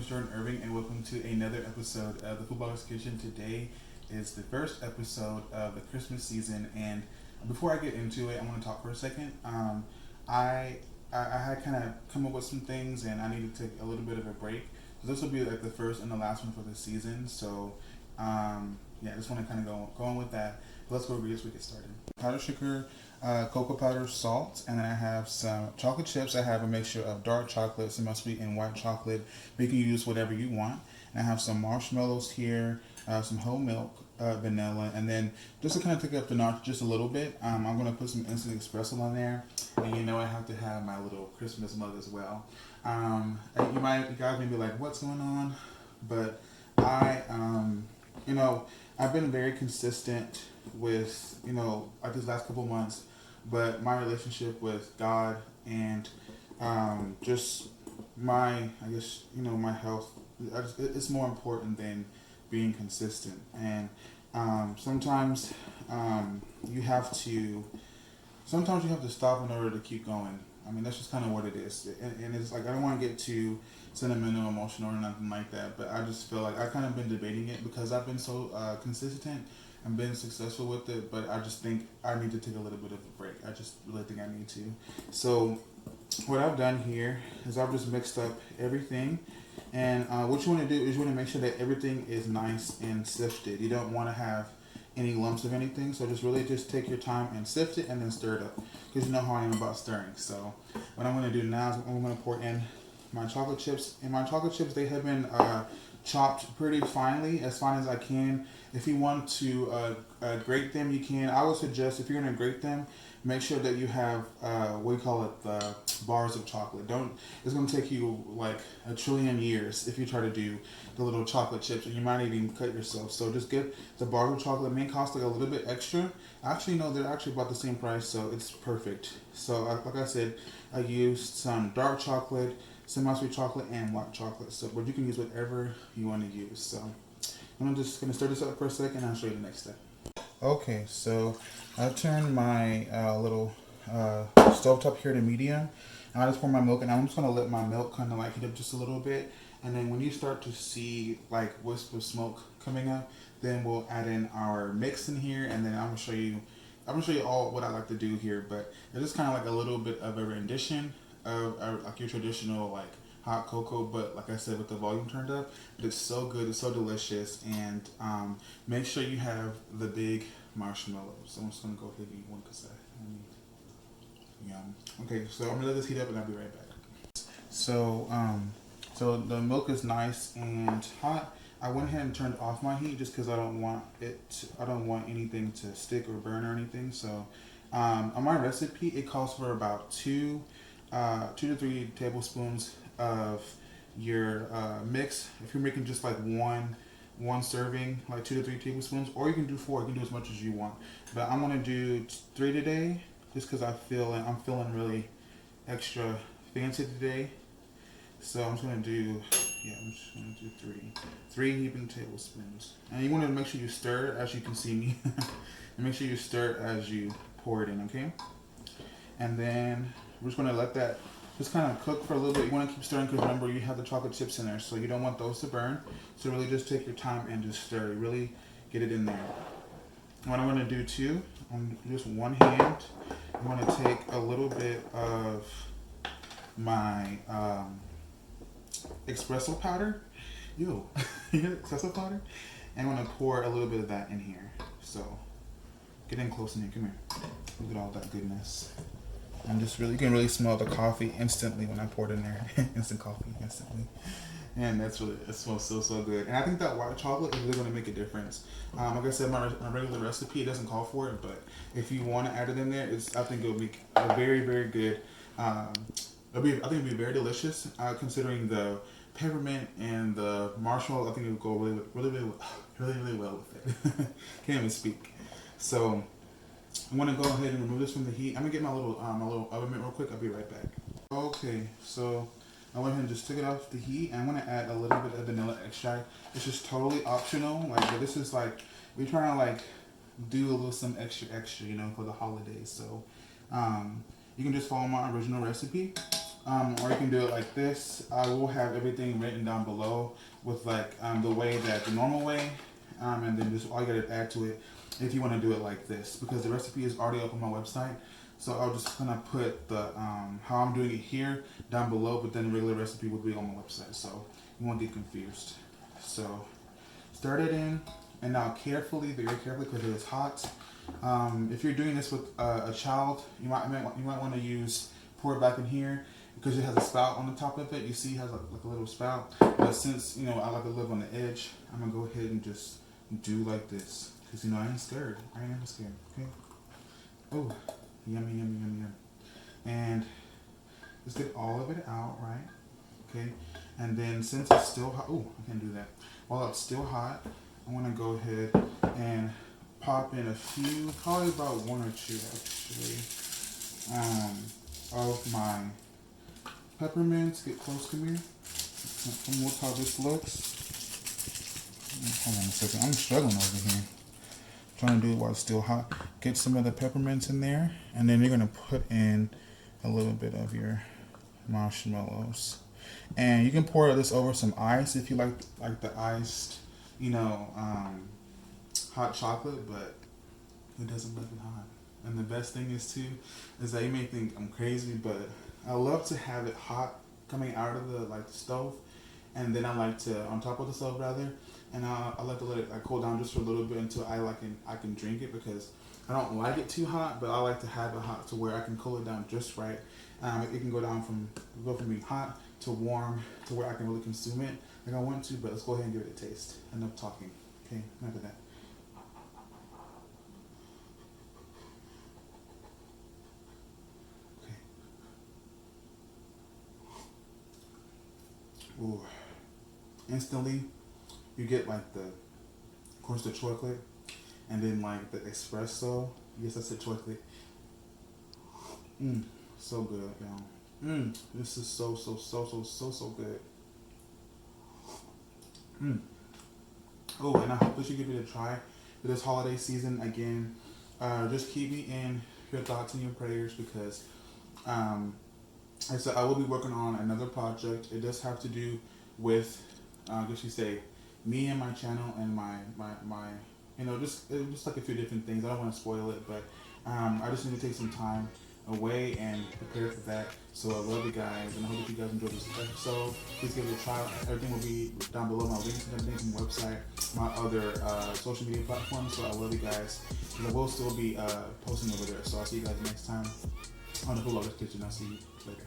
is Jordan Irving, and welcome to another episode of the Food Blogger's Kitchen. Today is the first episode of the Christmas season, and before I get into it, I want to talk for a second. I had kind of come up with some things, and I need to take a little bit of a break. So this will be like the first and the last one for the season. So I just want to kind of go on with that. Let's go over this. We get started. Powdered sugar, cocoa powder, salt, and then I have some chocolate chips. I have a mixture of dark chocolate, semi-sweet, and white chocolate. But you can use whatever you want. And I have some marshmallows here, some whole milk, vanilla, and then just to kind of take up the notch just a little bit, I'm going to put some instant espresso on there. And you know I have to have my little Christmas mug as well. You guys may be like, what's going on? But I've been very consistent with, like these last couple months, but my relationship with God and just my health, it's more important than being consistent. And sometimes you have to stop in order to keep going. I mean, that's just kind of what it is. And it's like, I don't want to get too sentimental, emotional, or nothing like that, but I just feel like I've kind of been debating it because I've been so consistent and been successful with it, but I just think I need to take a little bit of a break. I just really think I need to. So what I've done here is I've just mixed up everything. And what you want to do is you want to make sure that everything is nice and sifted. You don't want to have any lumps of anything, so just take your time and sift it and then stir it up, because you know how I am about stirring. So what I'm going to do now is I'm going to pour in my chocolate chips, and my chocolate chips, they have been chopped pretty finely, as fine as I can. If you want to grate them, you can. I would suggest, if you're going to grate them, make sure that you have the bars of chocolate. It's going to take you like a trillion years if you try to do the little chocolate chips, and you might even cut yourself. So just get the bars of chocolate. It may cost like a little bit extra. Actually, no, they're actually about the same price, so it's perfect. So like I said, I used some dark chocolate, semi-sweet chocolate, and white chocolate. So, but you can use whatever you want to use. So I'm just going to stir this up for a second, and I'll show you the next step. Okay, so I've turned my little stovetop here to medium. I just pour my milk, and I'm just going to let my milk kind of like heat up just a little bit. And then when you start to see like wisp of smoke coming up, then we'll add in our mix in here, and then I'm gonna show you all what I like to do here. But it's just kind of like a little bit of a rendition of like your traditional like hot cocoa, but like I said, with the volume turned up. But it's so good, it's so delicious, and make sure you have the big marshmallows. So I'm just gonna go ahead and eat one because yum. Okay, so I'm gonna let this heat up, and I'll be right back. So the milk is nice and hot. I went ahead and turned off my heat just because I don't want anything to stick or burn or anything. So on my recipe, it calls for about 2 to 3 tablespoons of your mix. If you're making just like one serving, like 2 to 3 tablespoons, or you can do 4. You can do as much as you want. But I'm gonna do 3 today, just because I'm feeling really extra fancy today. So I'm just gonna do 3 heaping tablespoons. And you want to make sure you stir it, as you can see me, and make sure you stir it as you pour it in, okay? And then we're just gonna let that just kind of cook for a little bit. You want to keep stirring because remember you have the chocolate chips in there, so you don't want those to burn. So really just take your time and just stir. Really get it in there. And what I'm gonna do too, on just one hand, I'm gonna take a little bit of my expresso powder. Expresso powder? And I'm gonna pour a little bit of that in here. So get in close in here. Come here. Look at all that goodness. And just you can really smell the coffee instantly when I pour it in there. Instant coffee, instantly. And it smells so good. And I think that white chocolate is really gonna make a difference. Like I said, my regular recipe, it doesn't call for it, but if you want to add it in there, I think it'll be a very, very good. I think it'll be very delicious, considering the peppermint and the marshmallow. I think it would go really well with it. Can't even speak. So I'm gonna go ahead and remove this from the heat. I'm gonna get my little oven mitt real quick. I'll be right back. Okay, so I went ahead and just took it off the heat, and I'm gonna add a little bit of vanilla extract. It's just totally optional. Like, this is like we're trying to like do a little some extra, for the holidays. So you can just follow my original recipe. Or you can do it like this. I will have everything written down below with like the way that the normal way, and then just all you gotta add to it if you want to do it like this, because the recipe is already up on my website. So I'll just kind of put the how I'm doing it here down below, but then the regular recipe will be on my website, so you won't get confused. So stir it in, and now carefully, very carefully, because it is hot. If you're doing this with a child, you might want to pour it back in here because it has a spout on the top of it. You see, it has like a little spout. But since I like to live on the edge, I'm gonna go ahead and just do like this because I ain't scared. I ain't never scared. Okay. Oh, yummy, yummy, yummy, yummy. And just get all of it out, right? Okay. And then since it's still hot, oh, I can't do that. While it's still hot, I want to go ahead and pop in a few, probably about one or two actually, of my peppermints. Get close to me. Look how this looks. Hold on a second. I'm struggling over here. Trying to do it while it's still hot. Get some of the peppermints in there, and then you're gonna put in a little bit of your marshmallows. And you can pour this over some ice if you like the iced, hot chocolate, but it doesn't look it hot. And the best thing is that you may think I'm crazy, but I love to have it hot coming out of the stove, and then I like to on top of the stove rather, and I like to let it cool down just for a little bit until I can drink it, because I don't like it too hot, but I like to have it hot to where I can cool it down just right. It can go from being hot to warm to where I can really consume it like I want to. But let's go ahead and give it a taste. Enough talking. Okay, enough of that. Okay. Ooh. Instantly, you get of course, the chocolate, and then the expresso. Yes, I said chocolate. So good, y'all. This is so good. Oh, and I hope that you give it a try for this holiday season. Again, just keep me in your thoughts and your prayers, because I said I will be working on another project. It does have to do with, I guess you say, me and my channel and my just like a few different things. I don't want to spoil it, but I just need to take some time away and prepare for that. So I love you guys, and I hope that you guys enjoyed this episode. Please give it a try. Everything will be down below, my links and everything from the website, my other social media platforms. So I love you guys, and I will still be posting over there. So I'll see you guys next time on the Cool Kitchen. I'll see you later.